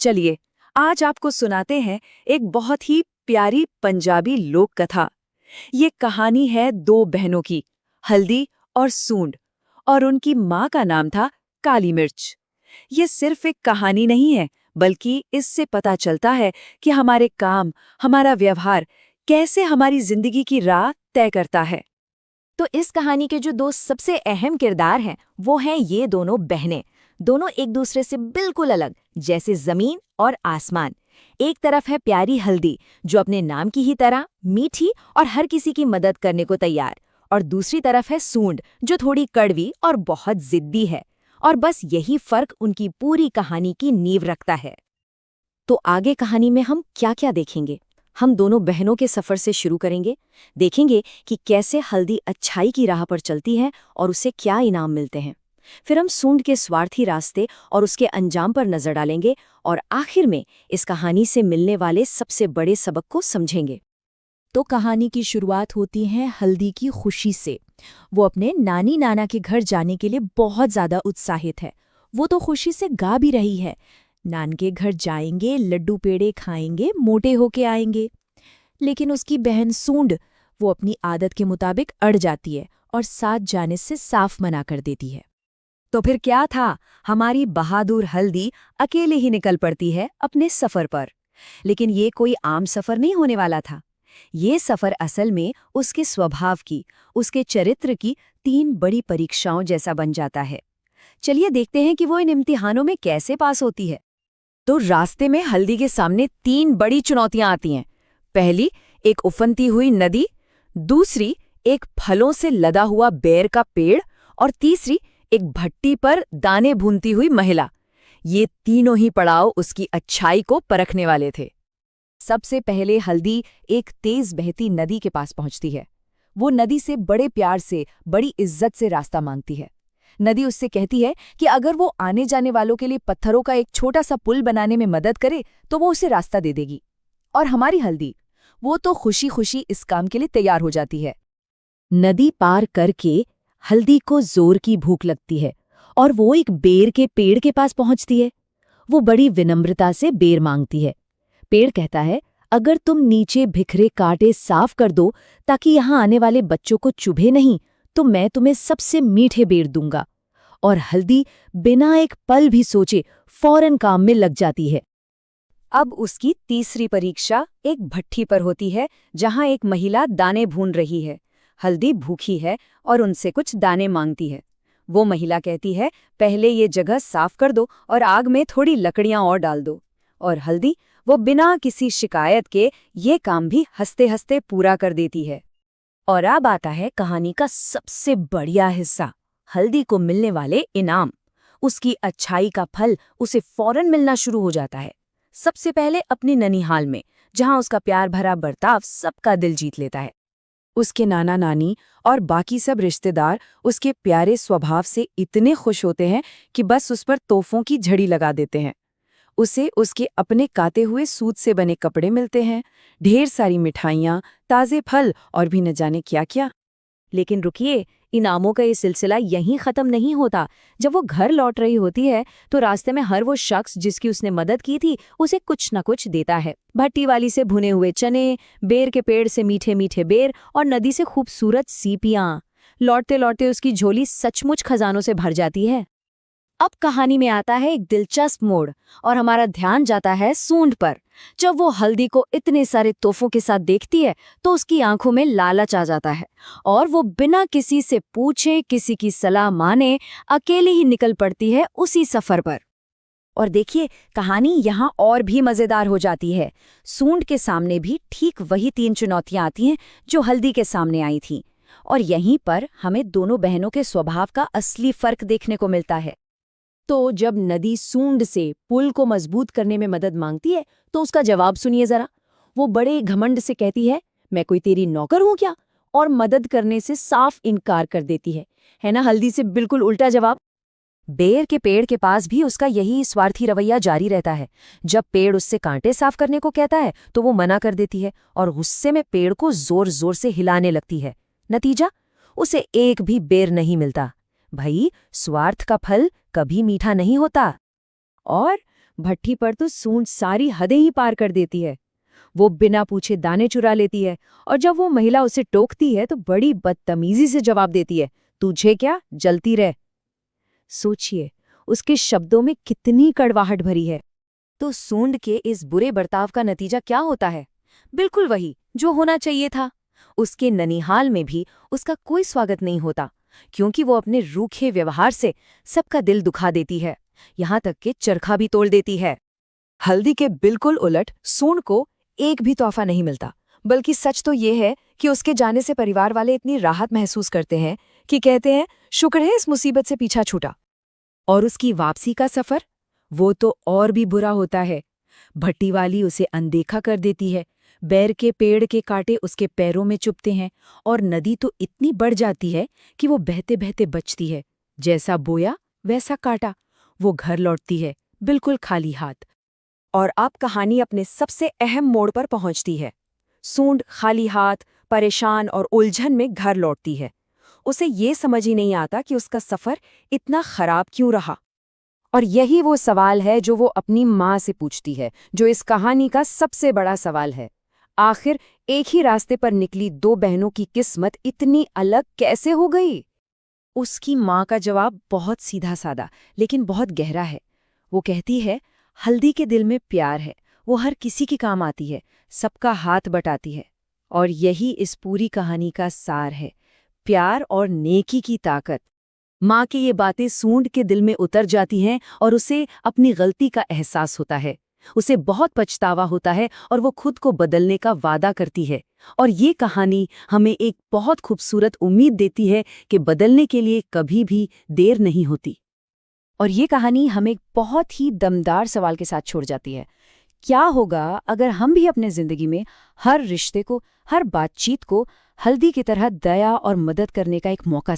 चलिए आज आपको सुनाते हैं एक बहुत ही प्यारी पंजाबी लोक कथा। ये कहानी है दो बहनों की, हल्दी और सूंड, और उनकी माँ का नाम था काली मिर्च। ये सिर्फ एक कहानी नहीं है, बल्कि इससे पता चलता है कि हमारे काम, हमारा व्यवहार कैसे हमारी जिंदगी की राह तय करता है। तो इस कहानी के जो दो सबसे अहम किरदार हैं वो हैं ये दोनों बहनें। दोनों एक दूसरे से बिल्कुल अलग, जैसे जमीन और आसमान। एक तरफ है प्यारी हल्दी, जो अपने नाम की ही तरह मीठी और हर किसी की मदद करने को तैयार, और दूसरी तरफ है सूंड, जो थोड़ी कड़वी और बहुत जिद्दी है। और बस यही फर्क उनकी पूरी कहानी की नींव रखता है। तो आगे कहानी में हम क्या क्या देखेंगे? हम दोनों बहनों के सफर से शुरू करेंगे। देखेंगे कि कैसे हल्दी अच्छाई की राह पर चलती है और उसे क्या इनाम मिलते हैं। फिर हम सूंड के स्वार्थी रास्ते और उसके अंजाम पर नजर डालेंगे, और आखिर में इस कहानी से मिलने वाले सबसे बड़े सबक को समझेंगे। तो कहानी की शुरुआत होती है हल्दी की खुशी से। वो अपने नानी नाना के घर जाने के लिए बहुत ज्यादा उत्साहित है। वो तो खुशी से गा भी रही है, नान के घर जाएंगे, लड्डू पेड़े खाएंगे, मोटे होके आएंगे। लेकिन उसकी बहन सूंड, वो अपनी आदत के मुताबिक अड़ जाती है और साथ जाने से साफ मना कर देती है। तो फिर क्या था, हमारी बहादुर हल्दी अकेले ही निकल पड़ती है अपने सफर पर। लेकिन ये कोई आम सफर नहीं होने वाला था। ये सफर असल में उसके स्वभाव की, उसके चरित्र की 3 बड़ी परीक्षाओं जैसा बन जाता है। चलिए देखते हैं कि वो इन इम्तिहानों में कैसे पास होती है। तो रास्ते में हल्दी के सामने 3 बड़ी चुनौतियां आती हैं। पहली, एक उफनती हुई नदी, दूसरी, एक फलों से लदा हुआ बेर का पेड़, और तीसरी, एक भट्टी पर दाने भूनती हुई महिला। ये तीनों ही पड़ाव उसकी अच्छाई को परखने वाले थे। सबसे पहले हल्दी एक तेज बहती नदी के पास पहुंचती है। वो नदी से बड़े प्यार से, बड़ी इज्जत से रास्ता मांगती है। नदी उससे कहती है कि अगर वो आने जाने वालों के लिए पत्थरों का एक छोटा सा पुल बनाने में मदद करे तो वो उसे रास्ता दे देगी। और हमारी हल्दी, वो तो खुशी खुशी इस काम के लिए तैयार हो जाती है। नदी पार करके हल्दी को जोर की भूख लगती है और वो एक बेर के पेड़ के पास पहुंचती है। वो बड़ी विनम्रता से बेर मांगती है। पेड़ कहता है, अगर तुम नीचे बिखरे कांटे साफ कर दो ताकि यहाँ आने वाले बच्चों को चुभे नहीं, तो मैं तुम्हें सबसे मीठे बेर दूंगा। और हल्दी बिना एक पल भी सोचे फौरन काम में लग जाती है। अब उसकी तीसरी परीक्षा एक भट्ठी पर होती है, जहां एक महिला दाने भून रही है। हल्दी भूखी है और उनसे कुछ दाने मांगती है। वो महिला कहती है, पहले ये जगह साफ कर दो और आग में थोड़ी लकड़ियां और डाल दो। और हल्दी, वो बिना किसी शिकायत के ये काम भी हंसते हंसते पूरा कर देती है। और अब आता है कहानी का सबसे बढ़िया हिस्सा, हल्दी को मिलने वाले इनाम। उसकी अच्छाई का फल उसे फौरन मिलना शुरू हो जाता है। सबसे पहले अपनी ननिहाल में, जहां उसका प्यार भरा बर्ताव सबका दिल जीत लेता है। उसके नाना नानी और बाकी सब रिश्तेदार उसके प्यारे स्वभाव से इतने खुश होते हैं कि बस उस पर तोहफों की झड़ी लगा देते हैं। उसे उसके अपने काते हुए सूत से बने कपड़े मिलते हैं, ढेर सारी मिठाइयाँ, ताज़े फल और भी न जाने क्या क्या। लेकिन रुकिए, इनामों का ये सिलसिला यहीं ख़त्म नहीं होता। जब वो घर लौट रही होती है तो रास्ते में हर वो शख्स जिसकी उसने मदद की थी उसे कुछ न कुछ देता है। भट्टी वाली से भुने हुए चने, बेर के पेड़ से मीठे मीठे बेर और नदी से खूबसूरत सीपियाँ। लौटते लौटते उसकी झोली सचमुच खजानों से भर जाती है। अब कहानी में आता है एक दिलचस्प मोड़, और हमारा ध्यान जाता है सूंड पर। जब वो हल्दी को इतने सारे तोहफों के साथ देखती है तो उसकी आंखों में लालच आ जाता है, और वो बिना किसी से पूछे, किसी की सलाह माने, अकेले ही निकल पड़ती है उसी सफर पर। और देखिए, कहानी यहाँ और भी मजेदार हो जाती है। सूंड के सामने भी ठीक वही 3 चुनौतियां आती हैं जो हल्दी के सामने आई थीं, और यहीं पर हमें दोनों बहनों के स्वभाव का असली फर्क देखने को मिलता है। तो जब नदी सूंड से पुल को मजबूत करने में मदद मांगती है तो उसका जवाब सुनिए जरा। वो बड़े घमंड से कहती है, मैं कोई तेरी नौकर हूं क्या? और मदद करने से साफ इनकार कर देती है ना हल्दी से बिल्कुल उल्टा जवाब। बेर के पेड़ के पास भी उसका यही स्वार्थी रवैया जारी रहता है। जब पेड़ उससे कांटे साफ करने को कहता है तो वो मना कर देती है और गुस्से में पेड़ को जोर जोर से हिलाने लगती है। नतीजा, उसे एक भी बेर नहीं मिलता। भाई, स्वार्थ का फल कभी मीठा नहीं होता। और भट्ठी पर तो सूंड सारी हदें ही पार कर देती है। वो बिना पूछे दाने चुरा लेती है और जब वो महिला उसे टोकती है तो बड़ी बदतमीजी से जवाब देती है, तुझे क्या, जलती रह। सोचिए, उसके शब्दों में कितनी कड़वाहट भरी है। तो सूंड के इस बुरे बर्ताव का नतीजा क्या होता है? बिल्कुल वही जो होना चाहिए था। उसके ननिहाल में भी उसका कोई स्वागत नहीं होता, क्योंकि वो अपने रूखे व्यवहार से सबका दिल दुखा देती है, यहाँ तक कि चरखा भी तोड़ देती है। हल्दी के बिल्कुल उलट सूंड को एक भी तोहफा नहीं मिलता, बल्कि सच तो ये है कि उसके जाने से परिवार वाले इतनी राहत महसूस करते हैं कि कहते हैं, शुक्र है इस मुसीबत से पीछा छूटा। और उसकी वापसी का सफर, वो तो और भी बुरा होता है। भट्टी वाली उसे अनदेखा कर देती है, बैर के पेड़ के कांटे उसके पैरों में चुभते हैं और नदी तो इतनी बढ़ जाती है कि वो बहते बहते बचती है। जैसा बोया वैसा काटा। वो घर लौटती है बिल्कुल खाली हाथ। और अब कहानी अपने सबसे अहम मोड़ पर पहुंचती है। सूंड खाली हाथ, परेशान और उलझन में घर लौटती है। उसे ये समझ ही नहीं आता कि उसका सफ़र इतना खराब क्यों रहा। और यही वो सवाल है जो वो अपनी माँ से पूछती है, जो इस कहानी का सबसे बड़ा सवाल है। आखिर एक ही रास्ते पर निकली दो बहनों की किस्मत इतनी अलग कैसे हो गई? उसकी माँ का जवाब बहुत सीधा साधा लेकिन बहुत गहरा है। वो कहती है, हल्दी के दिल में प्यार है, वो हर किसी की काम आती है, सबका हाथ बटाती है। और यही इस पूरी कहानी का सार है, प्यार और नेकी की ताकत। माँ की ये बातें सूंड के दिल में उतर जाती हैं और उसे अपनी गलती का एहसास होता है। उसे बहुत पछतावा होता है और वो खुद को बदलने का वादा करती है। और ये कहानी हमें एक बहुत खूबसूरत उम्मीद देती है कि बदलने के लिए कभी भी देर नहीं होती। और ये कहानी हमें एक बहुत ही दमदार सवाल के साथ छोड़ जाती है। क्या होगा अगर हम भी अपने जिंदगी में हर रिश्ते को, हर बातचीत को हल्दी की तरह दया और मदद करने का एक मौका